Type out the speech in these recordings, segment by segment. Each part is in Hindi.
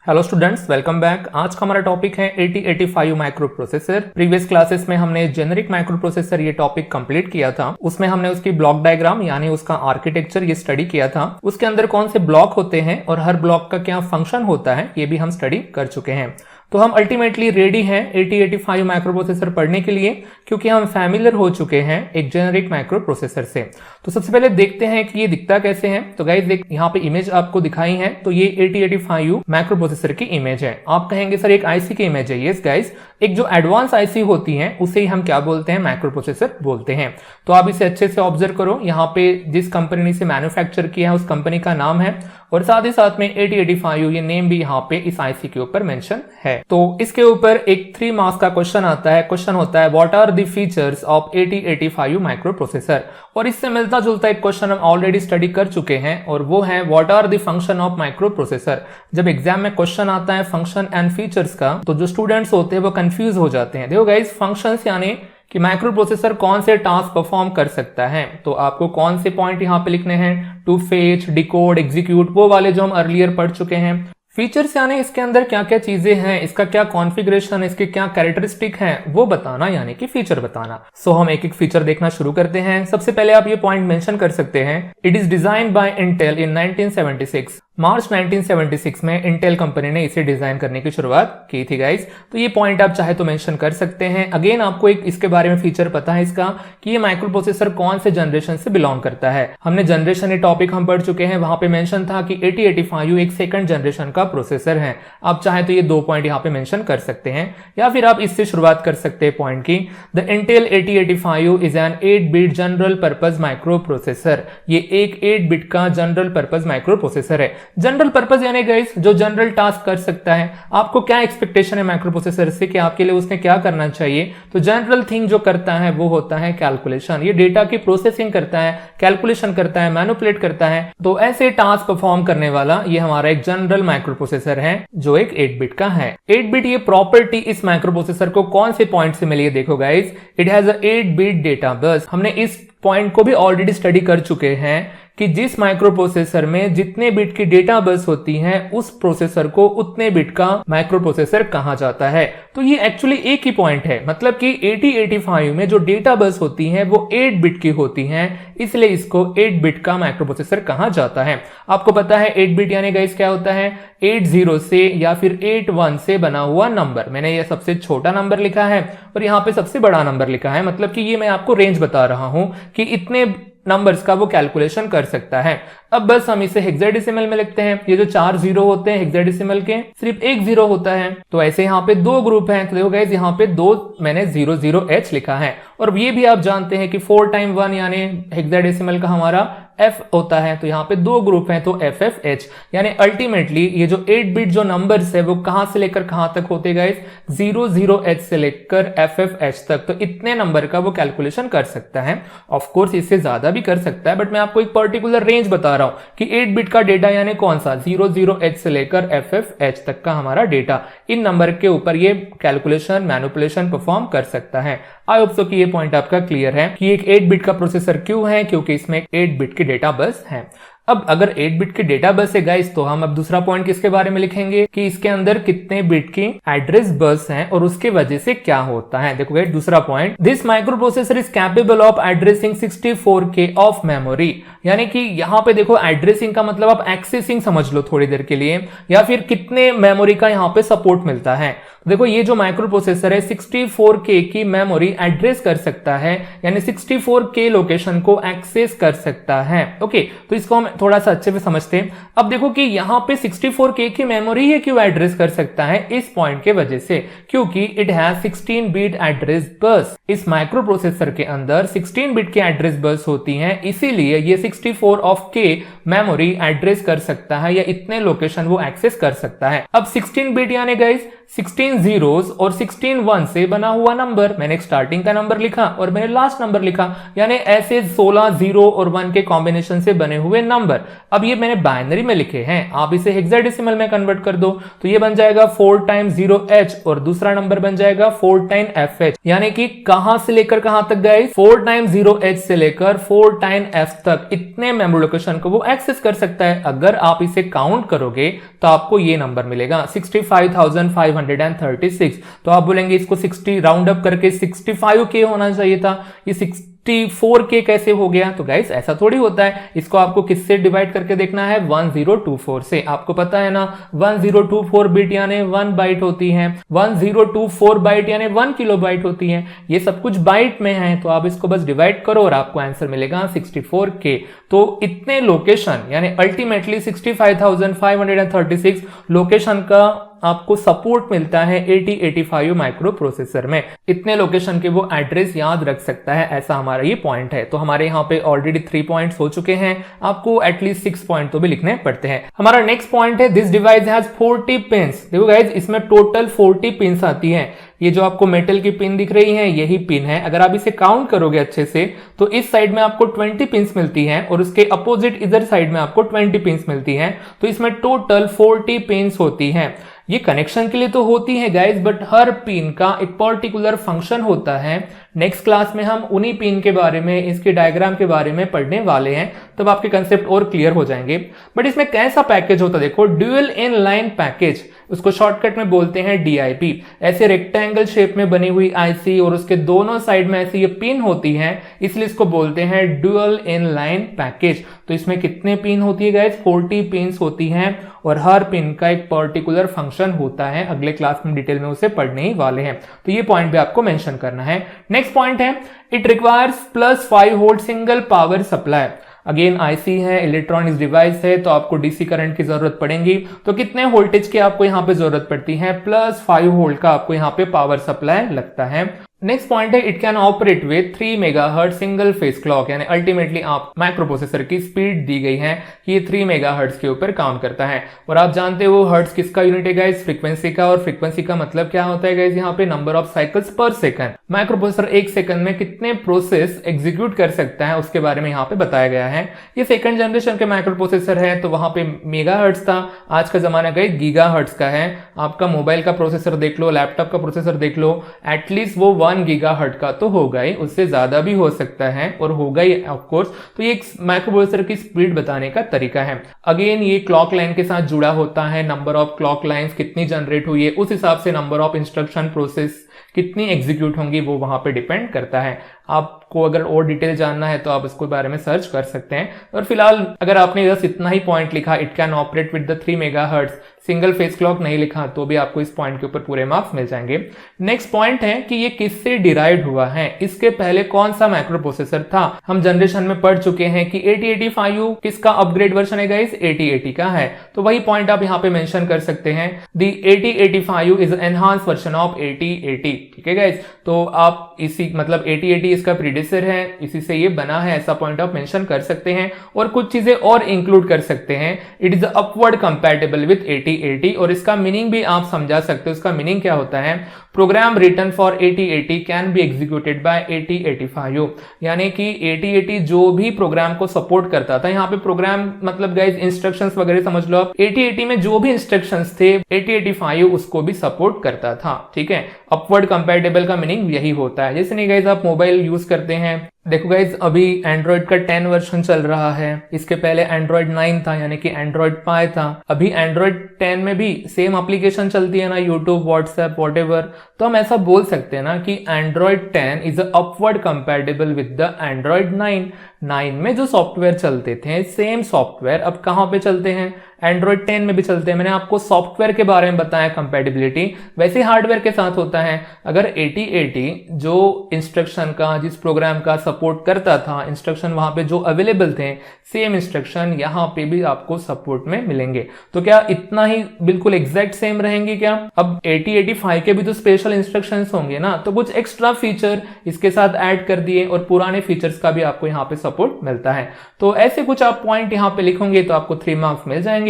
Hello students, welcome back. आज का हमारा टॉपिक है 8085 माइक्रो प्रोसेसर। प्रीवियस क्लासेस में हमने जेनेरिक माइक्रो प्रोसेसर ये टॉपिक कंप्लीट किया था। उसमें हमने उसकी ब्लॉक डायग्राम यानी उसका आर्किटेक्चर ये स्टडी किया था। उसके अंदर कौन से ब्लॉक होते हैं और हर ब्लॉक का क्या फंक्शन होता है ये भी हम स्टडी कर चुके हैं। तो हम अल्टीमेटली रेडी हैं 8085 माइक्रो प्रोसेसर पढ़ने के लिए, क्योंकि हम फैमिलियर हो चुके हैं एक जेनेरिक माइक्रो प्रोसेसर से। तो सबसे पहले देखते हैं कि ये दिखता कैसे है। तो गाइस देख, यहाँ पे इमेज आपको दिखाई है, तो ये 8085 माइक्रो प्रोसेसर की इमेज है। आप कहेंगे सर एक आईसी की इमेज है। यस गाइस, एक जो एडवांस आईसी होती है उसे ही हम क्या बोलते हैं, माइक्रो प्रोसेसर बोलते हैं। तो आप इसे अच्छे से ऑब्जर्व करो। यहाँ पे जिस कंपनी ने इसे मैन्युफैक्चर किया है उस कंपनी का नाम है, और साथ ही साथ में 8085 ये नेम भी यहाँ पे इस आईसी के ऊपर मेंशन है। तो इसके ऊपर एक 3 मार्क्स का क्वेश्चन आता है। क्वेश्चन होता है what are the features of 8085 microprocessor, और इससे मिलता जुलता एक क्वेश्चन हम ऑलरेडी स्टडी कर चुके हैं, और वो है what are the function of microprocessor. जब एग्जाम में क्वेश्चन आता है फंक्शन एंड फीचर्स का, तो जो स्टूडेंट्स होते हैं वो कंफ्यूज हो जाते हैं। देखो गाइस, फंक्शंस यानी कि माइक्रो प्रोसेसर कौन से टास्क परफॉर्म कर सकता है, तो आपको कौन से पॉइंट यहाँ पे लिखने हैं, टू फेच, डिकोड, एग्जीक्यूट, वो वाले जो हम अर्लियर पढ़ चुके हैं। फीचर्स यानी इसके अंदर क्या क्या चीजें हैं, इसका क्या कॉन्फ़िगरेशन, इसके क्या कैरेक्टरिस्टिक हैं, वो बताना, यानी कि फीचर बताना। सो हम एक एक फीचर देखना शुरू करते हैं। सबसे पहले आप ये पॉइंट मेंशन कर सकते हैं, it is design by Intel in 1976। March 1976 में इंटेल कंपनी ने इसे डिजाइन करने की शुरुआत की थी गाइस। तो ये पॉइंट आप चाहे तो मेंशन कर सकते हैं। अगेन आपको एक इसके बारे में फीचर पता है इसका, कि ये माइक्रो प्रोसेसर कौन से जनरेशन से बिलोंग करता है। हमने जनरेशन ये टॉपिक हम पढ़ चुके हैं, वहां पे मेंशन था कि 8085 एक सेकंड जनरेशन का प्रोसेसर है। आप चाहे तो ये 2 पॉइंट यहाँ पे मेंशन कर सकते हैं, या फिर आप इससे शुरुआत कर सकते हैं पॉइंट की, the Intel 8085 is an eight bit general purpose microprocessor. ये एक 8-बिट का जनरल पर्पज माइक्रो प्रोसेसर है। जनरल पर्पस यानी गाइस जो जनरल टास्क कर सकता है। आपको क्या एक्सपेक्टेशन है माइक्रो प्रोसेसर से कि आपके लिए उसने क्या करना चाहिए, तो जनरल थिंग जो करता है वो होता है कैलकुलेशन। ये डेटा की प्रोसेसिंग करता है, कैलकुलेशन करता है, मैनिपुलेट करता है। तो ऐसे टास्क परफॉर्म करने वाला ये हमारा एक जनरल माइक्रो प्रोसेसर है जो एक 8-बिट का है। 8-बिट ये प्रॉपर्टी इस माइक्रो प्रोसेसर को कौन से पॉइंट से मिली है, देखो guys, it has a eight bit data bus. हमने इस पॉइंट को भी ऑलरेडी स्टडी कर चुके हैं कि जिस माइक्रो प्रोसेसर में जितने बिट की डेटा बस होती है उस प्रोसेसर को उतने बिट का माइक्रो प्रोसेसर कहा जाता है। तो ये एक्चुअली एक ही पॉइंट है, मतलब कि 8085 में जो डेटा बस होती है वो 8 बिट की होती है, इसलिए इसको 8 बिट का माइक्रो प्रोसेसर कहा जाता है। आपको पता है 8 बिट यानी गाइस क्या होता है, 80 से या फिर 81 से बना हुआ नंबर। मैंने ये सबसे छोटा नंबर लिखा है और यहाँ पे सबसे बड़ा नंबर लिखा है, मतलब कि ये मैं आपको रेंज बता रहा हूं कि इतने नंबर्स का वो कैलकुलेशन कर सकता है। अब बस हम इसे हेक्साडेसिमल में लिखते हैं। ये जो 4 जीरो होते हैं हेक्साडेसिमल के, सिर्फ एक 0 होता है। तो ऐसे यहाँ पे 2 ग्रुप हैं। तो देखो गाइस, यहाँ पे 2 मैंने 00H लिखा है, और ये भी आप जानते हैं कि 4 टाइम 1 यानी हेक्साडेसिमल का हमारा F होता है। तो यहाँ पे 2 ग्रुप हैं, तो FFH, यानी अल्टीमेटली ये जो 8-बिट जो नंबर्स है वो कहां से लेकर कहां तक होते गाइस, 00H से लेकर FFH तक। तो इतने नंबर का वो कैलकुलेशन कर सकता है। ऑफ कोर्स इससे ज्यादा भी कर सकता है, बट मैं आपको एक पर्टिकुलर रेंज बता रहा हूं कि 8-बिट का डेटा यानी कौन सा, 00H से लेकर FFH तक का हमारा डेटा, इन नंबर के ऊपर ये कैलकुलेशन, मैनिपुलेशन परफॉर्म कर सकता है। आई होप सो कि ये पॉइंट आपका क्लियर है कि एक 8-बिट का प्रोसेसर क्यों है, क्योंकि इसमें 8-बिट की डेटा बस है। अब अगर 8-बिट की डेटा बस है गाइस, तो हम अब दूसरा पॉइंट किसके बारे में लिखेंगे कि इसके अंदर कितने बिट की एड्रेस बस है और उसके वजह से क्या होता है। देखो गाइस, दूसरा point, this micro processor is capable of addressing 64K of memory. यानी कि यहाँ पे देखो, एड्रेसिंग का मतलब आप एक्सेसिंग समझ लो थोड़ी देर के लिए, या फिर कितने मेमोरी का यहाँ पे सपोर्ट मिलता है। देखो ये जो माइक्रो प्रोसेसर है 64K की मेमोरी एड्रेस कर सकता है, यानी 64K लोकेशन को एक्सेस कर सकता है। ओके, तो इसको हम थोड़ा सा अच्छे से समझते हैं। अब देखो कि यहाँ पे 64K की मेमोरी ये क्यों एड्रेस कर सकता है, इस पॉइंट के वजह से, क्योंकि इट हैज 16-बिट एड्रेस बस। इस माइक्रो प्रोसेसर के अंदर 16-बिट की एड्रेस बस होती है, इसीलिए ये 64K मेमोरी एड्रेस कर सकता है, या इतने लोकेशन वो एक्सेस कर सकता है। अब 16-बिट यानी गाइस 16 जीरोस और 16 वन से बना हुआ नंबर। मैंने एक स्टार्टिंग का नंबर लिखा और मैंने लास्ट नंबर लिखा, यानी ऐसे 16 0 और 1 के कॉम्बिनेशन से बने हुए नंबर। अब ये मैंने बाइनरी में लिखे हैं, आप इसे हेक्साडेसिमल में कन्वर्ट कर दो, तो ये बन जाएगा 4 टाइम 0H और दूसरा नंबर बन जाएगा 4 टाइम FH, यानी कि कहां से लेकर कहां तक गाइस, 4 टाइम 0H से लेकर 4 टाइम F तक इतने मेमोरी लोकेशन को वो एक्सेस कर सकता है। अगर आप इसे काउंट करोगे तो आपको ये नंबर मिलेगा 65,536। तो आप बोलेंगे इसको 60 राउंड अप करके 65K होना चाहिए था, ये 64K कैसे हो गया? तो गाइस ऐसा थोड़ी होता है, इसको आपको किससे डिवाइड करके देखना है, 1024 से। आपको पता है ना 1024 बिट यानी 1 बाइट होती है, 1024 बाइट यानी 1 किलोबाइट होती है। ये सब कुछ बाइट में है, तो आप इसको बस डिवाइड करो और आपको आंसर मिलेगा 64K। तो इतने लोकेशन यानी अल्टीमेटली 65,536 लोकेशन का आपको सपोर्ट मिलता है 8085 माइक्रो प्रोसेसर में। इतने लोकेशन के वो एड्रेस याद रख सकता है, ऐसा हमारा ये पॉइंट है। तो हमारे यहाँ पे ऑलरेडी 3 पॉइंट्स हो चुके हैं, आपको एटलीस्ट 6 पॉइंट तो भी लिखने पड़ते हैं। हमारा नेक्स्ट पॉइंट है दिस डिवाइस हैज 40 पिन्स। देखो गाइज इसमें टोटल 40 पिन्स आती है। ये जो आपको मेटल की पिन दिख रही है यही पिन है। अगर आप इसे काउंट करोगे अच्छे से तो इस साइड में आपको 20 पिन्स मिलती है और उसके अपोजिट इधर साइड में आपको 20 पिन्स मिलती है। तो इसमें टोटल 40 पिन्स होती है। ये कनेक्शन के लिए तो होती है गाइज, बट हर पिन का एक पर्टिकुलर फंक्शन होता है। नेक्स्ट क्लास में हम उन्हीं पिन के बारे में, इसके डायग्राम के बारे में पढ़ने वाले हैं, तब आपके कंसेप्ट और क्लियर हो जाएंगे। बट इसमें कैसा पैकेज होता है, देखो ड्यूअल इन लाइन पैकेज, उसको शॉर्टकट में बोलते हैं DIP। ऐसे रेक्टेंगल शेप में बनी हुई IC और उसके दोनों साइड में ऐसी ये पिन होती है, इसलिए इसको बोलते हैं ड्यूअल इन लाइन पैकेज। तो इसमें कितने पिन होती है गाइज, 40 पिन्स होती हैं और हर पिन का एक पर्टिकुलर फंक्शन होता है। अगले क्लास में डिटेल में उसे पढ़ने ही वाले हैं, तो ये पॉइंट भी आपको मेंशन करना है। नेक्स्ट पॉइंट है it requires +5 volt single power supply. Again IC है, इलेक्ट्रॉनिक्स डिवाइस है, तो आपको DC करंट की जरूरत पड़ेगी। तो कितने वोल्टेज की आपको यहाँ पे जरूरत पड़ती है, +5 वोल्ट का आपको यहाँ पे पावर सप्लाई लगता है। नेक्स्ट पॉइंट है it can operate with 3 megahertz single phase clock, यानी अल्टीमेटली आप माइक्रो प्रोसेसर की स्पीड दी गई है कि ये 3 मेगाहर्ट्ज के ऊपर काम करता है। और आप जानते हो हर्ट्ज किसका यूनिट है गाइस, फ्रीक्वेंसी का। और फ्रीक्वेंसी का मतलब क्या होता है गाइस, यहाँ पे नंबर ऑफ साइकिल्स पर सेकंड। माइक्रो प्रोसेसर 1 सेकंड में कितने प्रोसेस एग्जीक्यूट कर सकता है उसके बारे में यहाँ पे बताया गया है। ये सेकंड जनरेशन के माइक्रो प्रोसेसर है, तो वहां पे मेगाहर्ट्ज था, आज का जमाना गाइस गीगाहर्ट्ज का है। आपका मोबाइल का प्रोसेसर देख लो, लैपटॉप का प्रोसेसर देख लो, एटलीस्ट वो 1 गीगाहर्ट्ज का तो होगा ही, उससे ज्यादा भी हो सकता है और होगा ही ऑफ कोर्स। तो ये एक माइक्रो प्रोसेसर की स्पीड बताने का तरीका है। अगेन ये क्लॉक लाइन के साथ जुड़ा होता है, नंबर ऑफ क्लॉक लाइंस कितनी जनरेट हुई है उस हिसाब से नंबर ऑफ इंस्ट्रक्शन प्रोसेस कितनी एग्जीक्यूट होंगी वो वहां पे डिपेंड करता है। आपको अगर और डिटेल जानना है तो आप इसके बारे में सर्च कर सकते हैं। और फिलहाल अगर आपने बस इतना ही पॉइंट लिखा, it can operate with the 3 megahertz single phase clock नहीं लिखा, तो भी आपको इस पॉइंट के ऊपर पूरे मार्क्स मिल जाएंगे। नेक्स्ट पॉइंट है कि ये किससे डिराइव्ड हुआ है, इसके पहले कौन सा माइक्रो प्रोसेसर था। हम जनरेशन में पढ़ चुके हैं कि 8085 किसका अपग्रेड वर्जन है गाइस, 8080 का है। तो वही पॉइंट आप यहाँ पे मेंशन कर सकते हैं, the 8085 is enhance version of 8080। ठीक है गाइस, तो आप इसी मतलब 8080 इसका प्रीडेसेसर है, इसी से ये बना है, ऐसा पॉइंट आप मेंशन कर सकते हैं। और कुछ चीजें और इंक्लूड कर सकते हैं, it is upward compatible with 8080। और इसका मीनिंग भी आप समझा सकते हो। इसका मीनिंग क्या होता है, program written for 8080 can be executed by 8085। यानी कि 8080 जो भी प्रोग्राम को सपोर्ट करता था, यहाँ पे प्रोग्राम मतलब गाइस इंस्ट्रक्शंस वगैरह समझ लो आप, 8080 में जो भी इंस्ट्रक्शंस थे 8085 उसको भी सपोर्ट करता था। ठीक है, अपवर्ड कंपैटिबल का मीनिंग यही होता है। जैसे नहीं गाइस आप मोबाइल यूज करते हैं, देखो गाइज अभी एंड्रॉइड का 10 वर्जन चल रहा है, इसके पहले एंड्रॉइड 9 था यानी कि एंड्रॉइड पाई था। अभी एंड्रॉइड 10 में भी सेम एप्लीकेशन चलती है ना, यूट्यूब, व्हाट्सएप, व्हाटएवर। तो हम ऐसा बोल सकते हैं ना कि Android 10 is upward compatible with the Android 9। 9 में जो सॉफ्टवेयर चलते थे सेम सॉफ्टवेयर अब कहां पे चलते हैं, एंड्रॉइड 10 में भी चलते हैं। मैंने आपको सॉफ्टवेयर के बारे में बताया कंपैटिबिलिटी, वैसे हार्डवेयर के साथ होता है। अगर 8080 जो इंस्ट्रक्शन का, जिस प्रोग्राम का सपोर्ट करता था, इंस्ट्रक्शन वहां पे जो अवेलेबल थे, सेम इंस्ट्रक्शन यहाँ पे भी आपको सपोर्ट में मिलेंगे। तो क्या इतना ही बिल्कुल एग्जैक्ट सेम रहेंगे क्या? अब 8085 के भी तो स्पेशल इंस्ट्रक्शंस होंगे ना, तो कुछ एक्स्ट्रा फीचर इसके साथ ऐड कर दिए और पुराने फीचर्स का भी आपको यहाँ पे सपोर्ट मिलता है। तो ऐसे कुछ आप पॉइंट यहाँ पे लिखोगे तो आपको 3 मार्क्स मिल जाएंगे।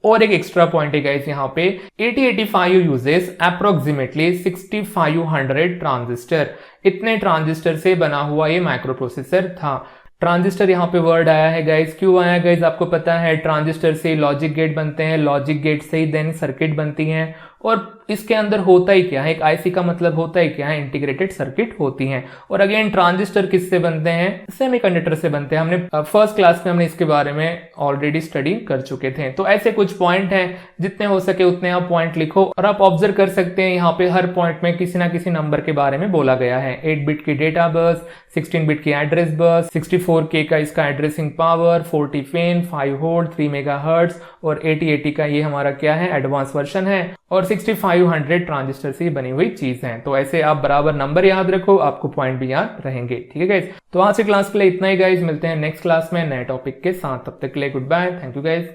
और एक एक्स्ट्रा पॉइंट है गाइस यहाँ पे, 8085 यूजेस अप्रोक्सीमेटली 6500 ट्रांजिस्टर। इतने ट्रांजिस्टर से बना हुआ ये माइक्रो प्रोसेसर था। ट्रांजिस्टर यहाँ पे वर्ड आया है गाइस, क्यों आया गाइस आपको पता है, ट्रांजिस्टर से लॉजिक गेट बनते हैं, लॉजिक गेट से ही देन सर्किट बनती हैं, और इसके अंदर होता ही क्या है, एक आईसी का मतलब होता ही क्या है, इंटीग्रेटेड सर्किट होती हैं। और अगेन ट्रांजिस्टर किससे बनते हैं, सेमीकंडक्टर से बनते हैं। हमने फर्स्ट क्लास में हमने इसके बारे में ऑलरेडी स्टडी कर चुके थे। तो ऐसे कुछ पॉइंट हैं, जितने हो सके उतने आप पॉइंट लिखो और आप ऑब्जर्व कर सकते हैं यहाँ पे हर पॉइंट में किसी ना किसी नंबर के बारे में बोला गया है। 8 बिट की डेटा बस, 16 बिट की एड्रेस बस, 64K का इसका addressing power, 40 pin, 5 volt, 3 megahertz और 8080 का ये हमारा क्या है, एडवांस वर्जन है और 6500 ट्रांजिस्टर से बनी हुई चीज है। तो ऐसे आप बराबर नंबर याद रखो, आपको पॉइंट भी याद रहेंगे। ठीक है गाइज, तो आज के क्लास के लिए इतना ही गाइज, मिलते हैं नेक्स्ट क्लास में नए टॉपिक के साथ। तब तक के लिए goodbye, thank you guys.